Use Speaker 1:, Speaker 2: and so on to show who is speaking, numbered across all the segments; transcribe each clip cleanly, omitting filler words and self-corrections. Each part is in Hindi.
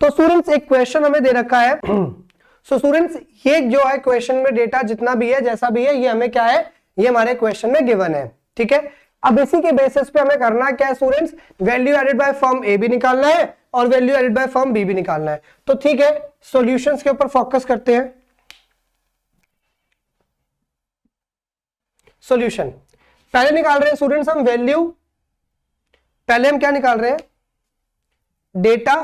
Speaker 1: सो स्टूडेंट्स एक क्वेश्चन हमें दे रखा है। सो स्टूडेंट्स ये जो है क्वेश्चन में डेटा जितना भी है जैसा भी है ये हमें क्या है, ये हमारे क्वेश्चन में गिवन है, ठीक है। अब इसी के बेसिस पे हमें करना क्या है students, value added by firm A भी निकालना है और value added by firm B भी निकालना है। तो ठीक है, सॉल्यूशंस के ऊपर फोकस करते हैं। सॉल्यूशन पहले निकाल रहे हैं स्टूडेंट्स हम वैल्यू, पहले हम क्या निकाल रहे हैं, डेटा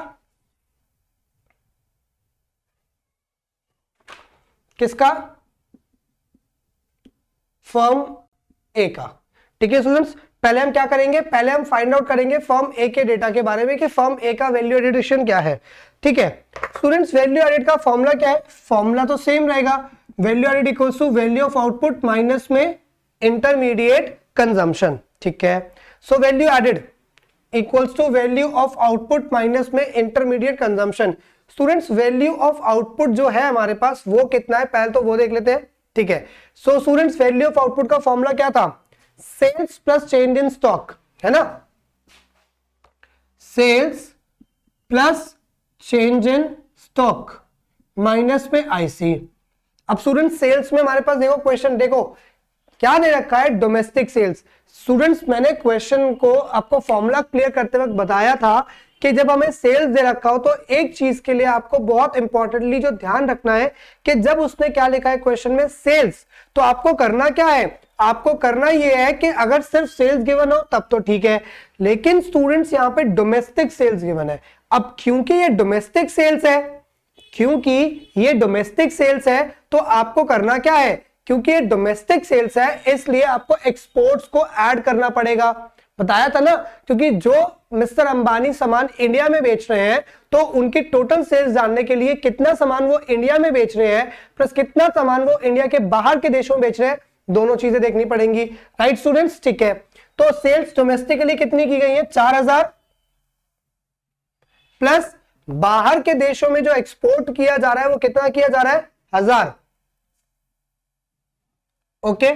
Speaker 1: किसका, फर्म ए का, ठीक है स्टूडेंट्स। पहले हम क्या करेंगे, पहले हम फाइंड आउट करेंगे फर्म ए के डेटा के बारे में कि फर्म ए का वैल्यू एडिशन क्या है, ठीक है स्टूडेंट्स। वैल्यू एडेड का फॉर्मूला क्या है, फॉर्मूला तो सेम रहेगा, value added equals to value of output minus में इंटरमीडिएट कंजम्पशन, ठीक है। So value added equals to value of output minus में intermediate consumption. Students value of output जो है हमारे पास वो कितना है, पहले तो वो देख लेते हैं, ठीक है। So students value of output का फॉर्मूला क्या था, sales plus change in stock, है ना, sales plus change in stock minus में आईसी। अब स्टूडेंट्स सेल्स में हमारे पास देखो क्वेश्चन, देखो क्या दे रखा है, डोमेस्टिक सेल्स। स्टूडेंट्स मैंने क्वेश्चन को आपको फॉर्मूला क्लियर करते वक्त बताया था कि जब हमें सेल्स दे रखा हो तो एक चीज के लिए आपको बहुत इंपॉर्टेंटली जो ध्यान रखना है कि जब उसने क्या लिखा है क्वेश्चन में सेल्स, तो आपको करना क्या है, आपको करना यह है कि अगर सिर्फ सेल्स गिवन हो तब तो ठीक है, लेकिन स्टूडेंट्स यहां पे डोमेस्टिक सेल्स गिवन है। अब क्योंकि ये डोमेस्टिक सेल्स है, क्योंकि ये डोमेस्टिक सेल्स है तो आपको करना क्या है, क्योंकि ये डोमेस्टिक सेल्स है इसलिए आपको एक्सपोर्ट्स को ऐड करना पड़ेगा, बताया था ना। क्योंकि जो मिस्टर अंबानी सामान इंडिया में बेच रहे हैं तो उनकी टोटल सेल्स जानने के लिए कितना सामान वो इंडिया में बेच रहे हैं प्लस कितना सामान वो इंडिया के बाहर के देशों में बेच रहे हैं, दोनों चीजें देखनी पड़ेंगी, राइट स्टूडेंट्स, ठीक है। तो सेल्स डोमेस्टिकली कितनी की गई है, 4000 प्लस बाहर के देशों में जो एक्सपोर्ट किया जा रहा है वो कितना किया जा रहा है, 1000, ओके।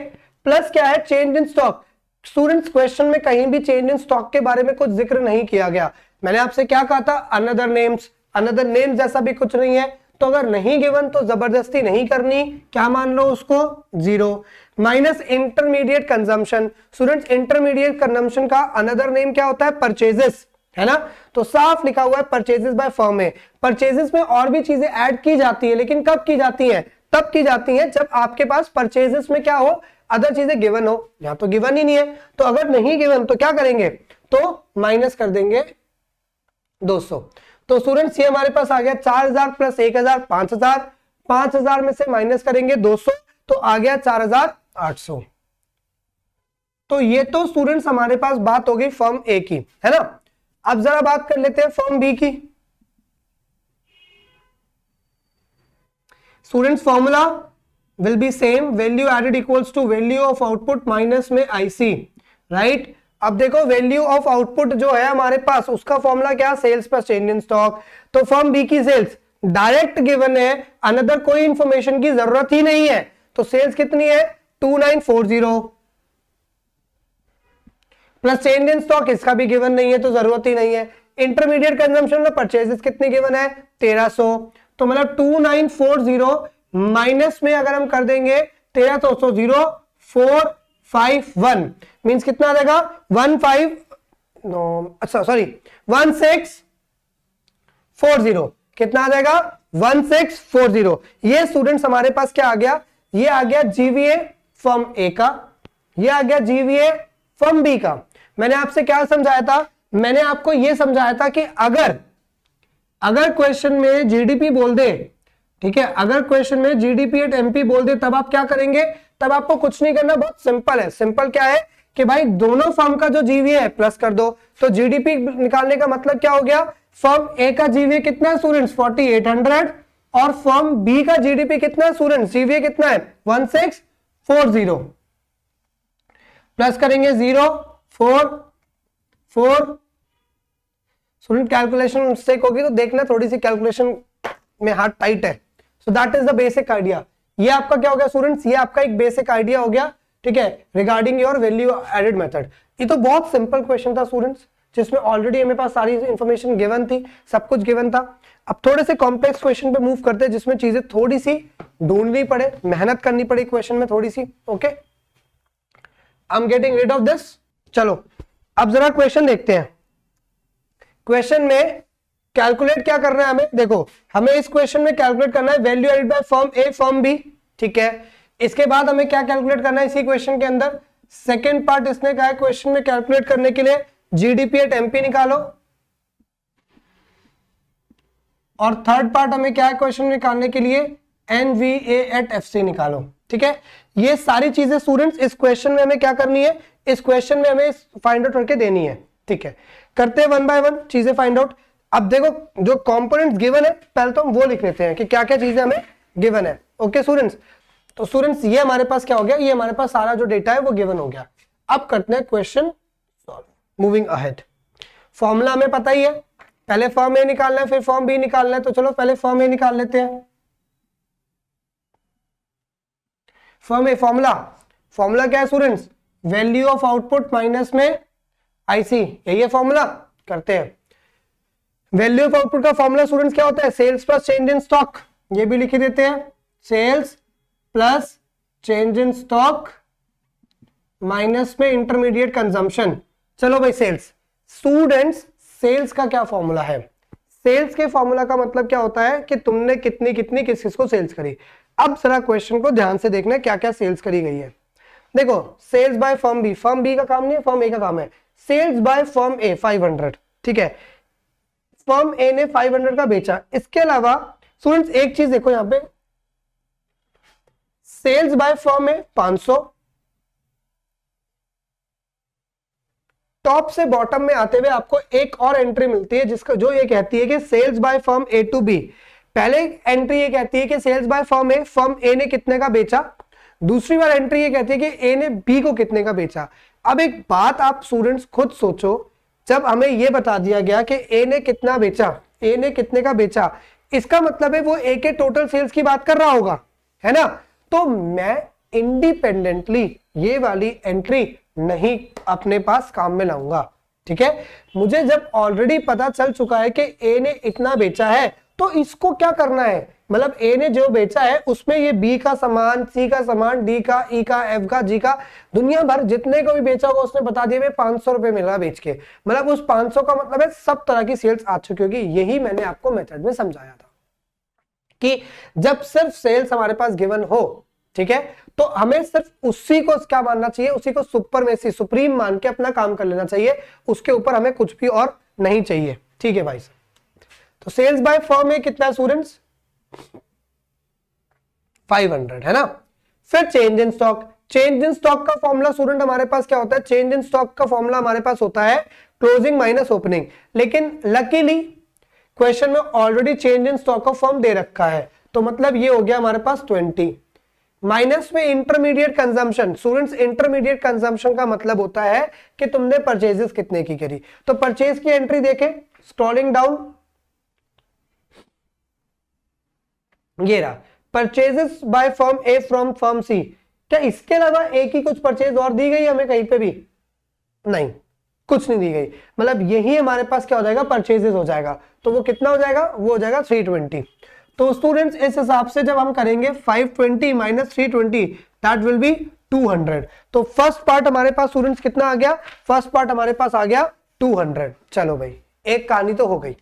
Speaker 1: प्लस क्या है, change in stock. Students question में कहीं भी चेंज इन स्टॉक के बारे में कुछ जिक्र नहीं किया गया। मैंने आपसे क्या कहा था, अनदर नेम्स, अनदर नेम्स जैसा भी कुछ नहीं है, तो अगर नहीं गिवन तो जबरदस्ती नहीं करनी, क्या मान लो उसको 0। Minus intermediate consumption. Students intermediate consumption का अनदर नेम क्या होता है, परचेजेस, है ना, तो साफ लिखा हुआ है परचेजेस बाय फर्म में। परचेजेस में और भी चीजें ऐड की जाती है, लेकिन कब की जाती है, तब की जाती है जब आपके पास परचेजेस में क्या हो, अदर चीजें गिवन हो, यहां तो गिवन ही नहीं है। तो अगर नहीं गिवन तो क्या करेंगे, तो माइनस कर देंगे 200। तो स्टूडेंट्स ये हमारे पास आ गया 4000 प्लस 1000 5000, 5000 में से माइनस करेंगे 200 तो आ गया 4800। तो ये तो स्टूडेंट्स हमारे पास बात हो गई फर्म ए की, है ना। अब जरा बात कर लेते हैं फर्म बी की। Students formula will be same, value added equals to value of output minus में IC, राइट। अब देखो वैल्यू ऑफ आउटपुट जो है हमारे पास उसका फॉर्मूला क्या, sales plus change in stock. तो फर्म बी की सेल्स डायरेक्ट गिवन है, अनदर कोई इंफॉर्मेशन की जरूरत ही नहीं है। तो सेल्स कितनी है 2940 प्लस चेंज इन स्टॉक, इसका भी गिवन नहीं है तो जरूरत ही नहीं है। इंटरमीडिएट कंजम्पशन में परचेजेस कितने गिवन है 1300, तो मतलब 2940 माइनस में अगर हम कर देंगे 1300 451 मींस कितना आ जाएगा 1640, कितना आ जाएगा 1640। ये स्टूडेंट्स हमारे पास क्या आ गया, ये आ गया जीवीए फर्म ए का, ये आ गया जीवीए फर्म बी का। मैंने आपसे क्या समझाया था, मैंने आपको यह समझाया था कि अगर क्वेश्चन में जीडीपी बोल दे, ठीक है, अगर क्वेश्चन में जीडीपी एट एमपी बोल दे तब आप क्या करेंगे, तब आपको कुछ नहीं करना, बहुत सिंपल है। सिंपल क्या है कि भाई दोनों फर्म का जो जीवीए है प्लस कर दो। तो जीडीपी निकालने का मतलब क्या हो गया, फर्म ए का जीवीए कितना है स्टूडेंट्स 4800 और फर्म बी का जीडीपी कितना है स्टूडेंट्स, जीवीए कितना है 1640 प्लस करेंगे 0 4 4। स्टूडेंट कैलकुलेशन मिस्टेक होगी तो देखना, थोड़ी सी कैलकुलेशन में हाथ टाइट है। So that is the basic idea. ये आपका क्या हो गया स्टूडेंट्स, ये आपका एक बेसिक आइडिया हो गया, ठीक है, regarding your value added method. ये तो बहुत सिंपल क्वेश्चन था स्टूडेंट्स, जिसमें ऑलरेडी हमें पास सारी इंफॉर्मेशन गिवन थी, सब कुछ गिवन था। अब थोड़े से कॉम्प्लेक्स क्वेश्चन पे मूव करते हैं जिसमें चीजें थोड़ी सी ढूंढनी पड़े, मेहनत करनी पड़े क्वेश्चन में थोड़ी सी। Okay, I am getting rid of this. चलो अब जरा क्वेश्चन देखते हैं। क्वेश्चन में कैलकुलेट क्या करना है हमें, देखो हमें इस क्वेश्चन में कैलकुलेट करना है value added by firm A firm B, ठीक है। इसके बाद हमें क्या कैलकुलेट करना है इसी क्वेश्चन के अंदर, सेकेंड पार्ट इसने कहा है क्वेश्चन में कैलकुलेट करने के लिए जीडीपी एट एमपी निकालो, और थर्ड पार्ट हमें क्या है क्वेश्चन निकालने के लिए एनवीए एट एफसी निकालो, ठीक है। ये सारी चीजें स्टूडेंट्स इस क्वेश्चन में हमें क्या करनी है, इस क्वेश्चन में हमें फाइंड आउट करके देनी है, ठीक है। करते हैं वन बाय वन चीजें फाइंड आउट। अब देखो जो कंपोनेंट्स गिवन है पहले तो हम वो लिख लेते हैं कि क्या क्या चीजें हमें गिवन है। ओके स्टूडेंट्स, तो स्टूडेंट्स ये हमारे पास क्या हो गया, ये हमारे पास सारा जो डेटा है वो गिवन हो गया। अब करते हैं question solve, moving ahead. Formula हमें पता ही है, पहले फॉर्म ए निकालना है फिर फॉर्म बी निकालना है, तो चलो पहले फॉर्म ए निकाल लेते हैं। फॉर्म ए फॉर्मूला क्या है students, value of output minus में आईसी, यही है फॉर्मूला। करते हैं वैल्यू ऑफ आउटपुट का फॉर्मूला स्टूडेंट्स क्या होता है, sales plus change in stock, ये भी लिख देते हैं, sales plus change in stock minus में इंटरमीडिएट कंजम्पशन। चलो भाई सेल्स, स्टूडेंट्स सेल्स का क्या फॉर्मूला है, सेल्स के फॉर्मूला का मतलब क्या होता है कि तुमने कितनी कितनी किस किस को सेल्स करी। अब जरा क्वेश्चन को ध्यान से देखना क्या क्या सेल्स करी गई है। देखो सेल्स बाय फर्म बी का काम नहीं है, फर्म ए का काम है। सेल्स बाय फर्म ए 500, ठीक है, फर्म ए ने 500 का बेचा। इसके अलावा स्टूडेंट्स एक चीज देखो यहां पे, sales by firm A 500, top से बॉटम में आते हुए आपको एक और एंट्री मिलती है जिसका जो ये कहती है कि sales by firm A to B. पहले एंट्री ये कहती है कि सेल्स बाय फर्म ए ने कितने का बेचा, दूसरी बार एंट्री ये कहती है कि ए ने बी को कितने का बेचा। अब एक बात आप स्टूडेंट्स खुद सोचो, जब हमें यह बता दिया गया कि ए ने कितना बेचा, ए ने कितने का बेचा, इसका मतलब है वो ए के टोटल सेल्स की बात कर रहा होगा, है ना। तो मैं इंडिपेंडेंटली ये वाली एंट्री नहीं अपने पास काम में लाऊंगा, ठीक है। मुझे जब ऑलरेडी पता चल चुका है कि ए ने इतना बेचा है तो इसको क्या करना है, मतलब ए ने जो बेचा है उसमें ये बी का सामान, सी का सामान, डी का, ई का, एफ का, जी का, दुनिया भर जितने को भी बेचा होगा उसने बता दिया 500 रुपए मिला बेच के। मतलब उस 500 का मतलब है सब तरह की सेल्स आ चुकी होगी। यही मैंने आपको मेथड में समझाया था कि जब सिर्फ सेल्स हमारे पास गिवन हो, ठीक है, तो हमें सिर्फ उसी को क्या मानना चाहिए, उसी को सुपरमेसी, सुप्रीम मान के अपना काम कर लेना चाहिए, उसके ऊपर हमें कुछ भी और नहीं चाहिए, ठीक है भाई। तो सेल्स बाय फर्म में कितना स्टूडेंट्स 500 है ना। फिर change in stock, change in stock का फॉर्मूला स्टूडेंट हमारे पास क्या होता है, चेंज इन स्टॉक का फॉर्मूला हमारे पास होता है क्लोजिंग माइनस ओपनिंग। लेकिन लकीली क्वेश्चन में ऑलरेडी चेंज इन स्टॉक का फॉर्म दे रखा है, तो मतलब ये हो गया हमारे पास 20 माइनस में intermediate consumption. Students intermediate consumption का मतलब होता है कि तुमने परचेजेस कितने की करी। तो परचेज की एंट्री देखें, स्क्रॉलिंग डाउन, ये रहा purchases by firm A from firm C. क्या इसके अलावा ए की कुछ परचेज और दी गई हमें कहीं पे भी? नहीं, कुछ नहीं दी गई। मतलब यही हमारे पास क्या हो जाएगा, परचेजेस हो जाएगा। तो वो कितना हो जाएगा, वो हो जाएगा 320। तो स्टूडेंट्स इस हिसाब से जब हम करेंगे 520 माइनस 320 दैट विल बी 200। तो फर्स्ट पार्ट हमारे पास स्टूडेंट्स कितना आ गया, फर्स्ट पार्ट हमारे पास आ गया 200। चलो भाई एक कहानी तो हो गई।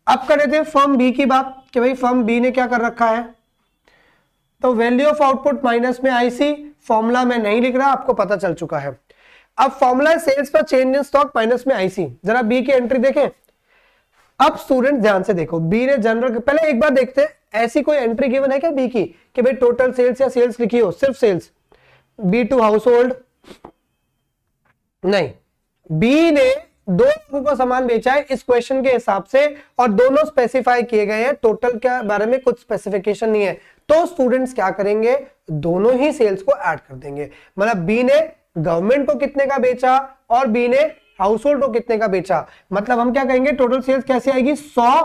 Speaker 1: अब कर देते हैं फर्म बी की बात कि भाई फर्म बी ने क्या कर रखा है। तो वैल्यू ऑफ आउटपुट माइनस में आईसी, फॉर्मूला में नहीं लिख रहा, आपको पता चल चुका है। अब फॉर्मूला सेल्स पर चेंज इन स्टॉक माइनस में आईसी। जरा बी की एंट्री देखें। अब स्टूडेंट ध्यान से देखो, बी ने जनरल, पहले एक बार देखते हैं ऐसी कोई एंट्री गिवन है क्या बी की कि भाई टोटल सेल्स या सेल्स लिखी हो, सिर्फ sales. B to household नहीं, बी ने दो लोगों का सामान बेचा है इस क्वेश्चन के हिसाब से, और दोनों स्पेसिफाई किए गए हैं, टोटल के बारे में कुछ स्पेसिफिकेशन नहीं है। तो स्टूडेंट्स क्या करेंगे, दोनों ही सेल्स को ऐड कर देंगे। मतलब बी ने गवर्नमेंट को कितने का बेचा और बी ने हाउस होल्ड को कितने का बेचा। मतलब हम क्या कहेंगे, टोटल सेल्स कैसे आएगी, 100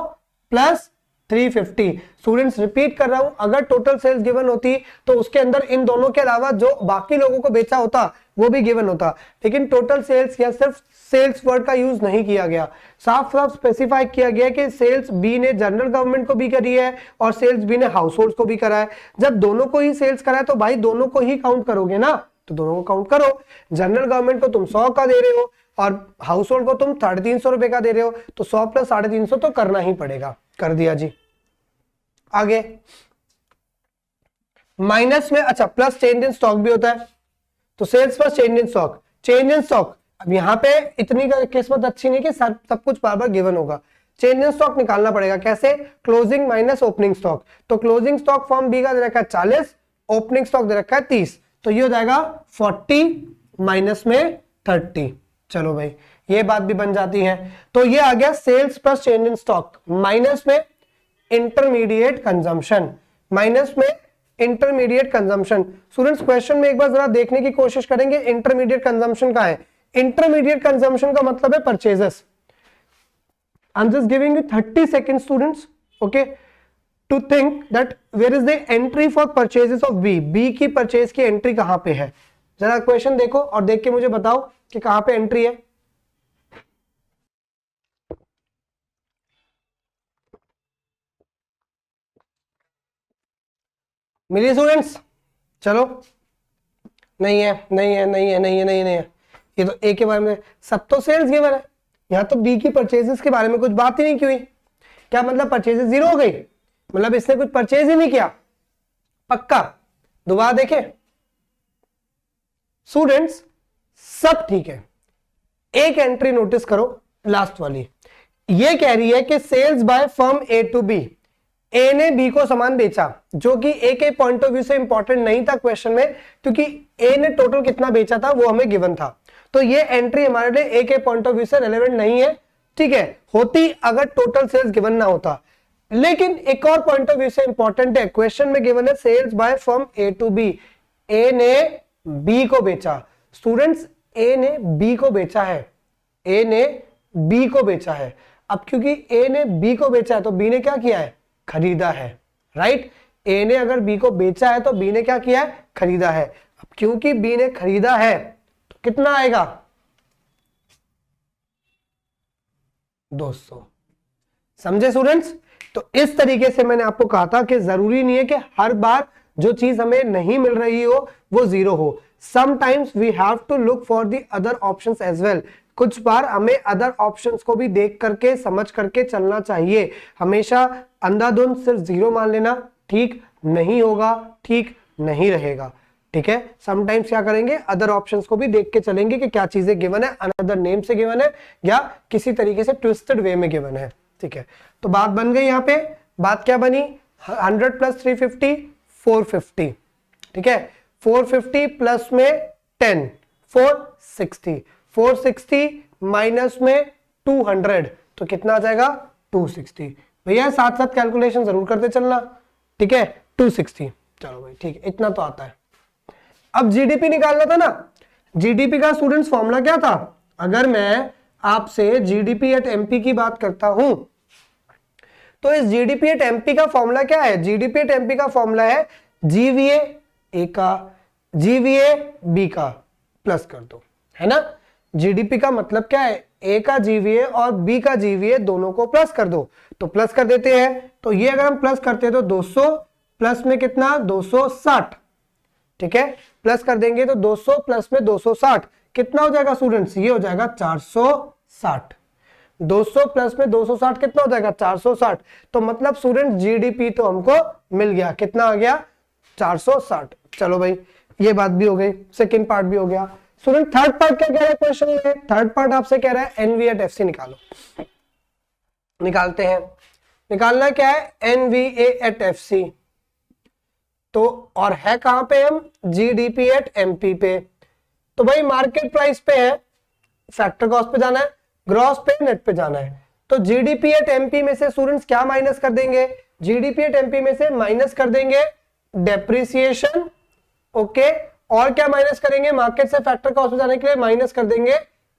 Speaker 1: प्लस 350। स्टूडेंट्स रिपीट कर रहा हूं, अगर टोटल सेल्स गिवन होती तो उसके अंदर इन दोनों के अलावा जो बाकी लोगों को बेचा होता वो भी गिवन होता, लेकिन टोटल सेल्स या सिर्फ सेल्स वर्ड का यूज नहीं किया गया। साफ साफ स्पेसिफाई किया गया कि सेल्स बी ने जनरल गवर्नमेंट को भी करी है और सेल्स बी ने हाउस होल्ड को भी करा है। जब दोनों को ही सेल्स करा है तो भाई दोनों को ही काउंट करोगे ना, तो दोनों को काउंट करो। जनरल गवर्नमेंट को तुम 100 का दे रहे हो और हाउस होल्ड को तुम 350 रुपए का दे रहे हो, तो 100 प्लस 350 तो करना ही पड़ेगा। कर दिया जी। आगे माइनस में, अच्छा प्लस चेंज इन स्टॉक भी होता है, तो sales plus change in stock. Change in stock, अब यहां पे इतनी किस्मत अच्छी नहीं कि सब कुछ बार बार गिवन होगा। चेंज इन स्टॉक निकालना पड़ेगा, कैसे? Closing minus opening stock. तो क्लोजिंग स्टॉक फॉर्म बी का दे रखा है 40, ओपनिंग स्टॉक दे रखा है 30, तो ये हो जाएगा 40 माइनस में 30। चलो भाई ये बात भी बन जाती है। तो ये आ गया sales plus change in stock. Minus में इंटरमीडिएट कंजम्पशन, माइनस में इंटरमीडिएट कंजम्पशन। स्टूडेंट्स क्वेश्चन में एक बार जरा देखने की कोशिश करेंगे इंटरमीडिएट कंजम्पशन का है। इंटरमीडिएट कंजम्पशन का मतलब है purchases. I am just giving you 30 second students, okay, to think that where is the entry for purchases of B. B की परचेज की एंट्री कहां पे है? जरा क्वेश्चन देखो और देख के मुझे बताओ कि कहां पे एंट्री है। मिलिए स्टूडेंट्स? चलो नहीं है, नहीं है, नहीं है, नहीं है, नहीं है, नहीं है। ये तो ए के बारे में, सब तो सेल्स गिवन है, यहां तो बी की परचेजेस के बारे में कुछ बात ही नहीं की हुई। क्या मतलब परचेजेस जीरो हो गई? मतलब इसने कुछ परचेज ही नहीं किया? पक्का? दोबारा देखें स्टूडेंट्स, सब ठीक है। एक एंट्री नोटिस करो, लास्ट वाली, ये कह रही है कि sales by firm A to B. A ने बी को सामान बेचा, जो कि ए के पॉइंट ऑफ व्यू से इंपॉर्टेंट नहीं था क्वेश्चन में, क्योंकि ए ने टोटल कितना बेचा था वो हमें गिवन था। तो ये एंट्री हमारे लिए ए के पॉइंट ऑफ व्यू से रेलेवेंट नहीं है, ठीक है। होती अगर टोटल सेल्स गिवन ना होता। लेकिन एक और पॉइंट ऑफ व्यू से इंपॉर्टेंट है, क्वेश्चन में गिवन है sales by firm A to B. A ने बी को बेचा। स्टूडेंट्स ए ने बी को बेचा है, ए ने बी को बेचा है। अब क्योंकि ए ने बी को बेचा है तो बी ने क्या किया है? खरीदा है, राइट। ए ने अगर बी को बेचा है तो बी ने क्या किया है? खरीदा है। अब क्योंकि बी ने खरीदा है तो कितना आएगा? 200। समझे स्टूडेंट्स? तो इस तरीके से मैंने आपको कहा था कि जरूरी नहीं है कि हर बार जो चीज हमें नहीं मिल रही हो वो जीरो हो। Sometimes we have to look for the other options as well. कुछ बार हमें अदर ऑप्शंस को भी देख करके समझ करके चलना चाहिए। हमेशा अंधाधुंध सिर्फ जीरो मान लेना ठीक नहीं होगा, ठीक नहीं रहेगा, ठीक है। समटाइम्स क्या करेंगे, अदर ऑप्शंस को भी देख के चलेंगे कि क्या चीजें गिवन है, अनदर नेम से गिवन है या किसी तरीके से ट्विस्टेड वे में गिवन है, ठीक है। तो बात बन गई यहाँ पे। बात क्या बनी? 100 प्लस 350 450, ठीक है। 450 प्लस में 10 460, 460 माइनस में 200 तो कितना आ जाएगा? 260। भैया साथ साथ कैलकुलेशन जरूर करते चलना, ठीक है। 260, चलो भाई ठीक है, इतना तो आता है। अब जीडीपी निकालना था ना। जीडीपी का स्टूडेंट्स फॉर्मूला क्या था? अगर मैं आपसे जीडीपी एट एमपी की बात करता हूं तो इस जीडीपी एट एमपी का फॉर्मूला क्या है? जीडीपी एट एमपी का फॉर्मूला है जीवीए ए का जीवीए बी का प्लस कर दो, है ना। जीडीपी का मतलब क्या है? ए का जीवीए और बी का जीवीए दोनों को प्लस कर दो। तो प्लस कर देते हैं, तो ये अगर हम प्लस करते हैं तो 200 प्लस में कितना? 260, ठीक है। प्लस कर देंगे तो 200 प्लस में 260 कितना हो जाएगा स्टूडेंट्स? ये हो जाएगा 460। 200 प्लस में 260 कितना हो जाएगा? 460। तो मतलब स्टूडेंट जीडीपी तो हमको मिल गया, कितना आ गया? 460। चलो भाई ये बात भी हो गई, सेकंड पार्ट भी हो गया। स्टूडेंट थर्ड पार्ट क्या कह रहा है क्वेश्चन में? थर्ड पार्ट आपसे कह रहा है एनवी एट एफसी निकालो। निकालते हैं। निकालना क्या है? NVA at FC. तो और है कहां पे हम? जीडीपी एट एमपी पे। तो भाई मार्केट प्राइस पे है, फैक्टर कॉस्ट पे जाना है, ग्रॉस पे, नेट पे जाना है। तो जीडीपी एट एमपी में से स्टूडेंट्स क्या माइनस कर देंगे? जीडीपी एट एमपी में से माइनस कर देंगे डेप्रिसिएशन, ओके। और क्या माइनस करेंगे? मार्केट से फैक्टर कॉस्ट पे जाने के लिए माइनस कर देंगे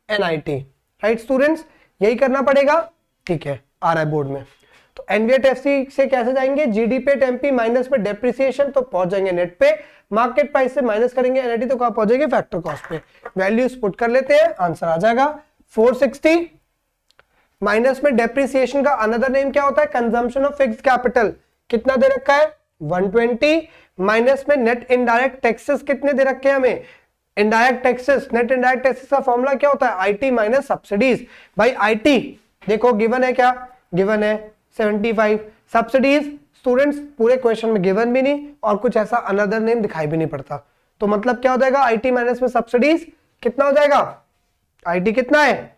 Speaker 1: एनआईटी, राइट स्टूडेंट्स? यही करना पड़ेगा, ठीक है, आ रहा है बोर्ड में। तो एनवीएफसी से कैसे जाएंगे, जीडी पे टेम्पी माइनस में डेप्रिसिएशन तो पहुंच जाएंगे नेट पे, मार्केट प्राइस से माइनस करेंगे एनआईटी तो कहां पहुंचेंगे, फैक्टर कॉस्ट पे। वैल्यूज पुट कर लेते हैं, आंसर आ जाएगा 460 माइनस में डेप्रिसिएशन का अनदर नेम क्या होता है, कंजम्पशन ऑफ फिक्स्ड कैपिटल, कितना दे रखा है 120 माइनस में नेट इनडायरेक्ट टैक्सेस कितने दे रखे हैं हमें, indirect taxes, net indirect taxes का फॉर्मूला क्या होता है, आईटी माइनस सब्सिडीज। भाई आईटी देखो गिवन है, क्या गिवन है 75, सब्सिडीज स्टूडेंट्स पूरे क्वेश्चन में गिवन भी नहीं और कुछ ऐसा अनदर नेम दिखाई भी नहीं पड़ता, तो मतलब क्या हो जाएगा, आईटी माइनस में सब्सिडीज कितना हो जाएगा, आईटी कितना है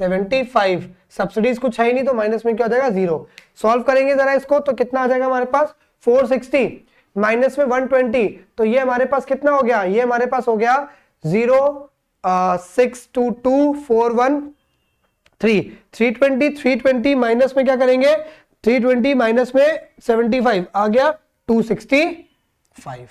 Speaker 1: 75, सब्सिडीज कुछ है ही नहीं तो माइनस में क्या हो जाएगा 0। सॉल्व करेंगे जरा इसको तो कितना आ जाएगा हमारे पास 460 माइनस में 120, तो ये हमारे पास कितना हो गया, ये हमारे पास हो गया 0,622,413, 320 माइनस में क्या करेंगे 320 माइनस में 75 आ गया 265।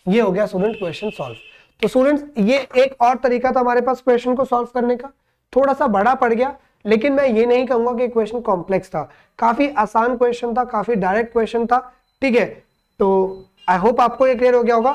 Speaker 1: ये हो गया स्टूडेंट क्वेश्चन सॉल्व। तो स्टूडेंट्स ये एक और तरीका था हमारे पास क्वेश्चन को सॉल्व करने का, थोड़ा सा बड़ा पड़ गया लेकिन मैं ये नहीं कहूंगा कि क्वेश्चन कॉम्प्लेक्स था, काफी आसान क्वेश्चन था, काफी डायरेक्ट क्वेश्चन था, ठीक है। तो आई होप आपको ये क्लियर हो गया होगा।